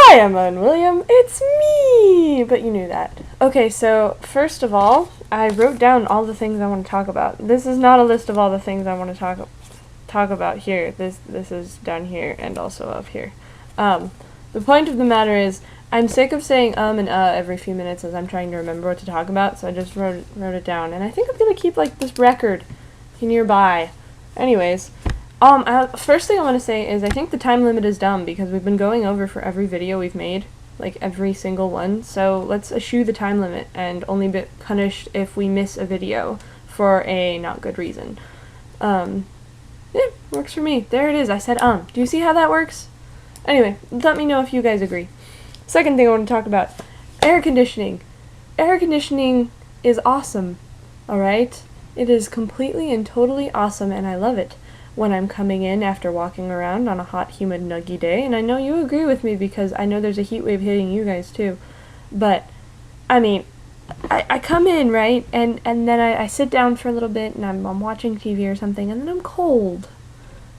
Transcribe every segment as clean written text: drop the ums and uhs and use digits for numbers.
Hi, Emma and William. It's me! But you knew that. Okay, so first of all, I wrote down all the things I want to talk about. This is not a list of all the things I want to talk about here. This is down here and also up here. The point of the matter is, I'm sick of saying and every few minutes as I'm trying to remember what to talk about, so I just wrote it down. And I think I'm gonna keep like this record nearby. Anyways, first thing I want to say is I think the time limit is dumb because we've been going over for every video we've made, like every single one. So let's eschew the time limit and only be punished if we miss a video for a not good reason. Yeah, works for me. There it is. I said Do you see how that works? Anyway, let me know if you guys agree. Second thing I want to talk about, air conditioning. Air conditioning is awesome, alright? It is completely and totally awesome, and I love it when I'm coming in after walking around on a hot, humid, nuggy day, and I know you agree with me because I know there's a heat wave hitting you guys too. But, I mean, I come in, right, and then I sit down for a little bit, and I'm watching TV or something, and then I'm cold.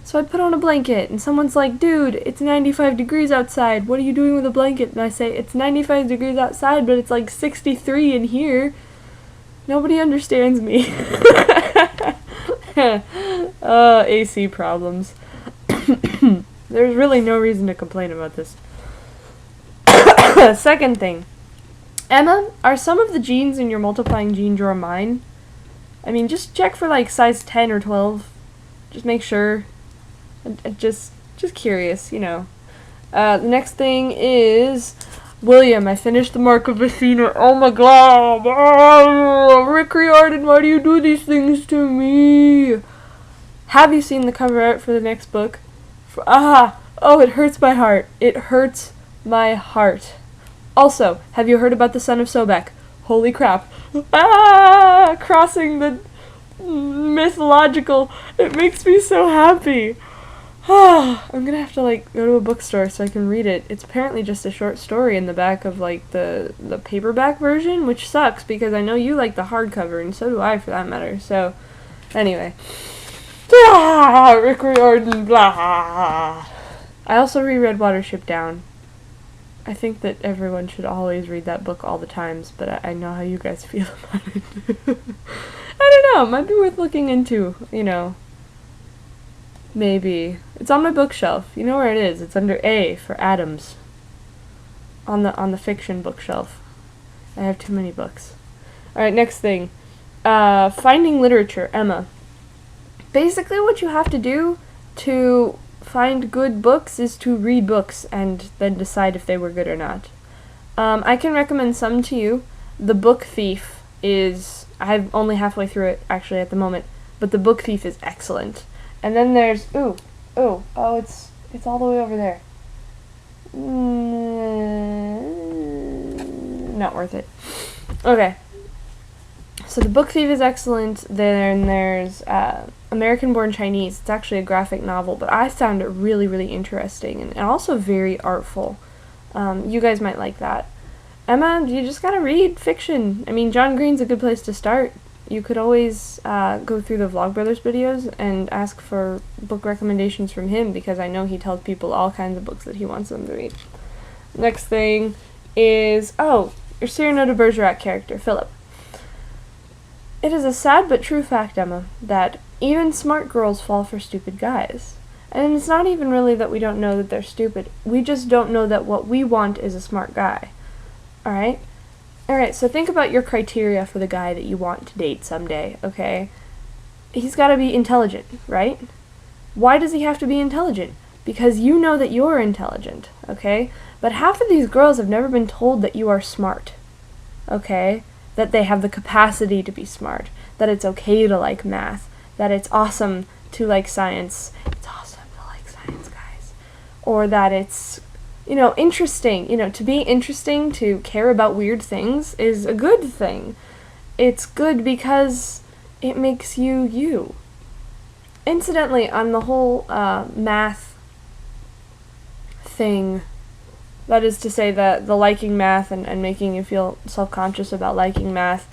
So I put on a blanket, and someone's like, dude, it's 95 degrees outside, what are you doing with a blanket? And I say, it's 95 degrees outside, but it's like 63 in here. Nobody understands me. AC problems. There's really no reason to complain about this. Second thing. Emma, are some of the jeans in your multiplying gene drawer mine? I mean, just check for like size 10 or 12. Just make sure. Just curious, you know. The next thing is William. I finished the Mark of Athena. Oh my god. Oh, Rick Riordan, why do you do these things to me? Have you seen the cover art for the next book? Oh, it hurts my heart. It hurts my heart. Also, have you heard about the son of Sobek? Holy crap. Crossing the mythological. It makes me so happy. I'm gonna have to like go to a bookstore so I can read it. It's apparently just a short story in the back of like the paperback version, which sucks because I know you like the hardcover and so do I for that matter. So anyway, Rick Riordan, blah. I also reread Watership Down. I think that everyone should always read that book all the times, but I know how you guys feel about it. I don't know, it might be worth looking into, you know. Maybe. It's on my bookshelf. You know where it is. It's under A for Adams. On the fiction bookshelf. I have too many books. Alright, next thing. Finding literature. Emma. Basically what you have to do to find good books is to read books and then decide if they were good or not. I can recommend some to you. The Book Thief is... I'm only halfway through it, actually, at the moment. But The Book Thief is excellent. And then there's, it's all the way over there. Not worth it. Okay. So The Book Thief is excellent. Then there's American Born Chinese. It's actually a graphic novel, but I found it really, really interesting and also very artful. You guys might like that. Emma, you just gotta read fiction. I mean, John Green's a good place to start. You could always go through the Vlogbrothers videos and ask for book recommendations from him because I know he tells people all kinds of books that he wants them to read. Next thing is, your Cyrano de Bergerac character, Philip. It is a sad but true fact, Emma, that even smart girls fall for stupid guys. And it's not even really that we don't know that they're stupid. We just don't know that what we want is a smart guy. Alright? Alright, so think about your criteria for the guy that you want to date someday, okay? He's gotta be intelligent, right? Why does he have to be intelligent? Because you know that you're intelligent, okay? But half of these girls have never been told that you are smart, okay? That they have the capacity to be smart, that it's okay to like math, that it's awesome to like science. It's awesome to like science, guys. Or that it's... interesting. To be interesting, to care about weird things is a good thing. It's good because it makes you you. Incidentally, on the whole math thing, that is to say that the liking math and making you feel self-conscious about liking math,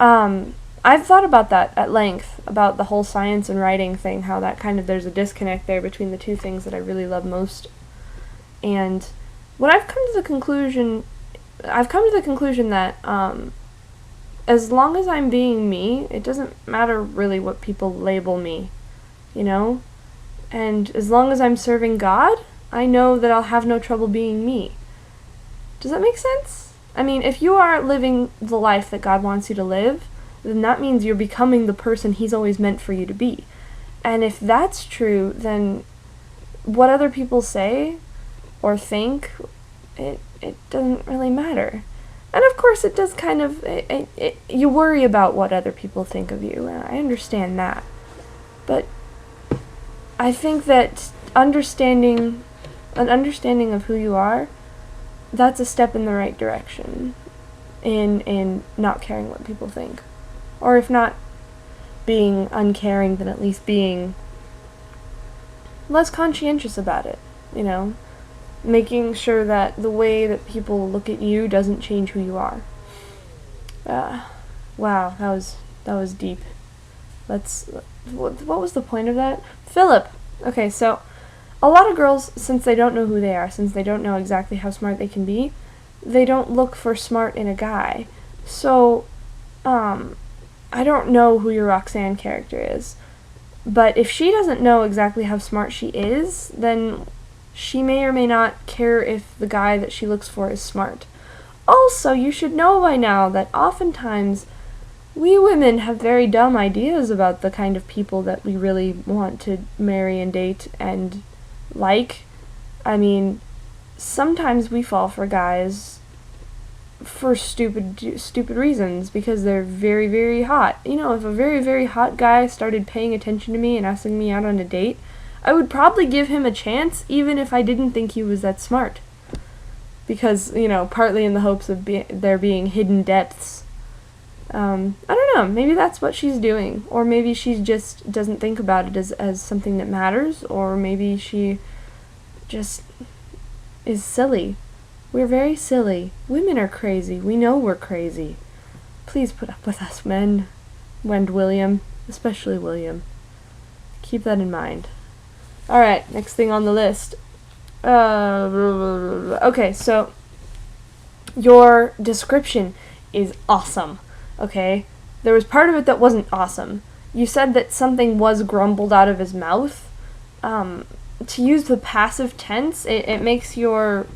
I've thought about that at length, about the whole science and writing thing, how that there's a disconnect there between the two things that I really love most. And When I've come to the conclusion that as long as I'm being me, it doesn't matter really what people label me, you know? And as long as I'm serving God, I know that I'll have no trouble being me. Does that make sense? I mean, if you are living the life that God wants you to live, then that means you're becoming the person He's always meant for you to be. And if that's true, then what other people say or think, it doesn't really matter. And of course it does kind of, you worry about what other people think of you, and I understand that. But I think that an understanding of who you are, that's a step in the right direction in not caring what people think. Or if not being uncaring, then at least being less conscientious about it, you know? Making sure that the way that people look at you doesn't change who you are. Wow, that was deep. What was the point of that? Philip! Okay, so a lot of girls, since they don't know who they are, since they don't know exactly how smart they can be, they don't look for smart in a guy. So, I don't know who your Roxanne character is, but if she doesn't know exactly how smart she is, then she may or may not care if the guy that she looks for is smart. Also, you should know by now that oftentimes we women have very dumb ideas about the kind of people that we really want to marry and date and like. I mean, sometimes we fall for guys for stupid reasons because they're very, very hot. You know, if a very, very hot guy started paying attention to me and asking me out on a date, I would probably give him a chance even if I didn't think he was that smart. Because, you know, partly in the hopes of there being hidden depths. I don't know, maybe that's what she's doing. Or maybe she just doesn't think about it as something that matters. Or maybe she just is silly. We're very silly. Women are crazy. We know we're crazy. Please put up with us, men. And William. Especially William. Keep that in mind. Alright, next thing on the list. Okay, so your description is awesome. Okay? There was part of it that wasn't awesome. You said that something was grumbled out of his mouth. To use the passive tense, it makes your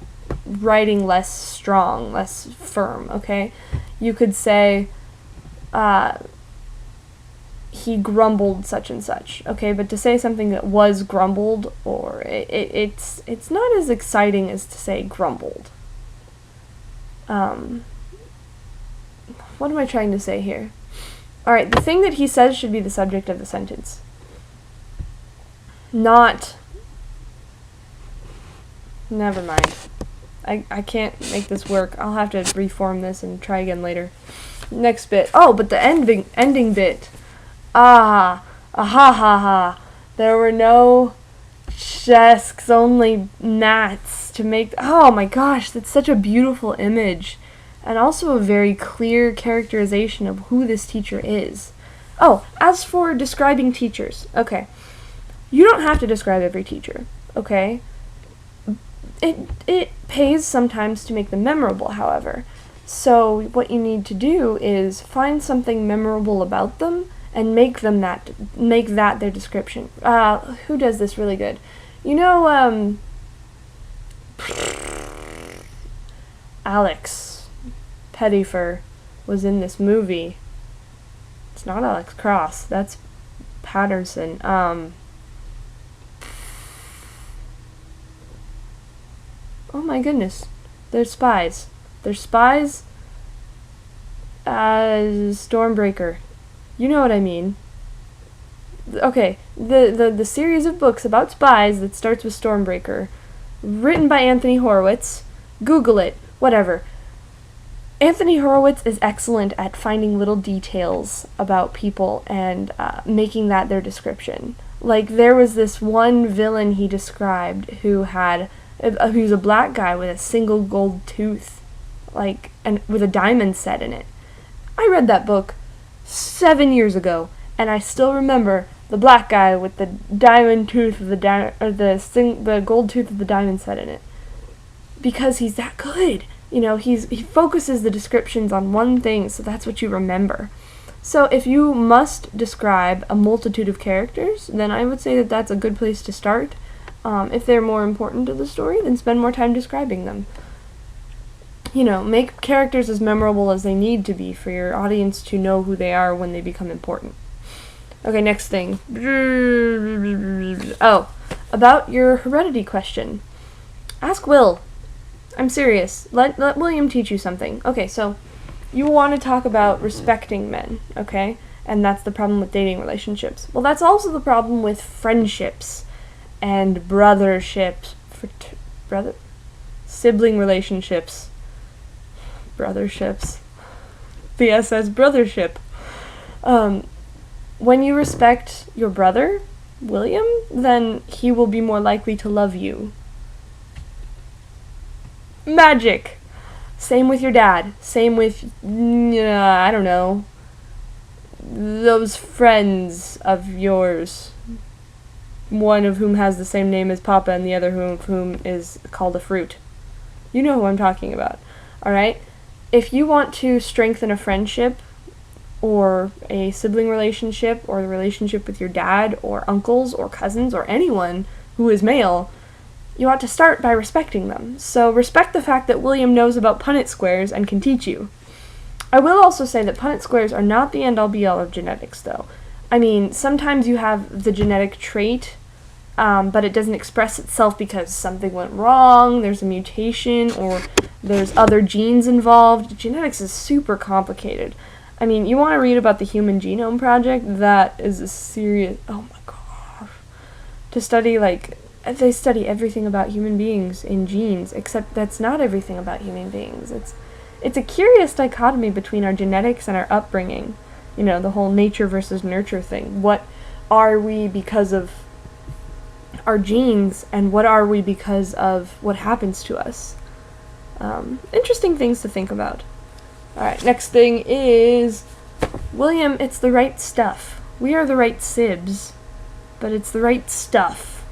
writing less strong, less firm, okay? You could say, he grumbled such and such, okay? But to say something that was grumbled, or it's not as exciting as to say grumbled. What am I trying to say here? Alright, the thing that he says should be the subject of the sentence. Not... Never mind. I can't make this work. I'll have to reform this and try again later. Next bit. Oh, but the ending bit. Ha ha. There were no desks, only mats to make... Oh my gosh, that's such a beautiful image. And also a very clear characterization of who this teacher is. Oh, as for describing teachers. Okay. You don't have to describe every teacher. Okay? It pays sometimes to make them memorable, however. So what you need to do is find something memorable about them and make that their description. Who does this really good? You know, Alex Pettyfer was in this movie. It's not Alex Cross. That's Patterson. Oh my goodness. They're spies. They're spies. Stormbreaker. You know what I mean. Okay, the series of books about spies that starts with Stormbreaker, written by Anthony Horowitz. Google it. Whatever. Anthony Horowitz is excellent at finding little details about people and making that their description. Like, there was this one villain he described who was a black guy with a single gold tooth, like, and with a diamond set in it. I read that book 7 years ago, and I still remember the black guy with the diamond tooth of the gold tooth of the diamond set in it. because he's that good. You know, he focuses the descriptions on one thing, so that's what you remember. So if you must describe a multitude of characters, then I would say that that's a good place to start. If they're more important to the story, then spend more time describing them. You know, make characters as memorable as they need to be for your audience to know who they are when they become important. Okay, next thing. Oh, about your heredity question. Ask Will. I'm serious. Let William teach you something. Okay, so you want to talk about respecting men, okay? And that's the problem with dating relationships. Well, that's also the problem with friendships and brotherships. Sibling relationships. Brotherships. BSS brothership. When you respect your brother, William, then he will be more likely to love you. Magic! Same with your dad. Same with, I don't know, those friends of yours. One of whom has the same name as Papa and the other of whom is called a fruit. You know who I'm talking about. Alright? If you want to strengthen a friendship, or a sibling relationship, or the relationship with your dad, or uncles, or cousins, or anyone who is male, you ought to start by respecting them. So respect the fact that William knows about Punnett squares and can teach you. I will also say that Punnett squares are not the end-all be-all of genetics, though. I mean, sometimes you have the genetic trait, but it doesn't express itself because something went wrong, there's a mutation, or there's other genes involved. Genetics is super complicated. I mean, you want to read about the Human Genome Project? That is a serious... Oh my gosh. To study, they study everything about human beings in genes, except that's not everything about human beings. It's a curious dichotomy between our genetics and our upbringing. You know, the whole nature versus nurture thing. What are we because of our genes, and what are we because of what happens to us? Interesting things to think about. Alright, next thing is, William, it's the right stuff. We are the right sibs, but it's the right stuff.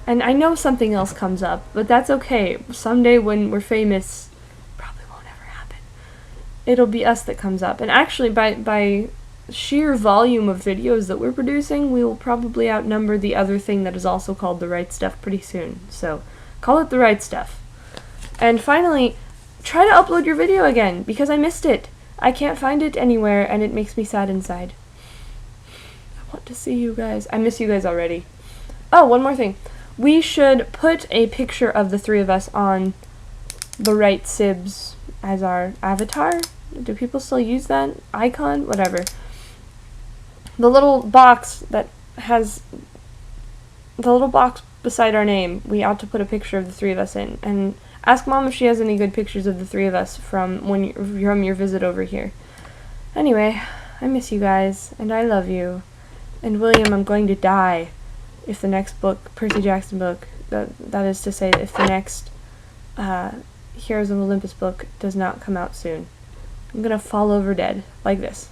And I know something else comes up, but that's okay. Someday when we're famous, probably won't ever happen. It'll be us that comes up. And actually, by sheer volume of videos that we're producing, we will probably outnumber the other thing that is also called the right stuff pretty soon. So, call it the right stuff. And finally, try to upload your video again, because I missed it. I can't find it anywhere, and it makes me sad inside. I want to see you guys. I miss you guys already. Oh, one more thing. We should put a picture of the three of us on the Wright Sibs as our avatar. Do people still use that icon? Whatever. The little box that has the little box beside our name, we ought to put a picture of the three of us in. And ask Mom if she has any good pictures of the three of us from your visit over here. Anyway, I miss you guys, and I love you. And William, I'm going to die if the next book, Percy Jackson book, that is to say, if the next Heroes of Olympus book does not come out soon. I'm gonna fall over dead, like this.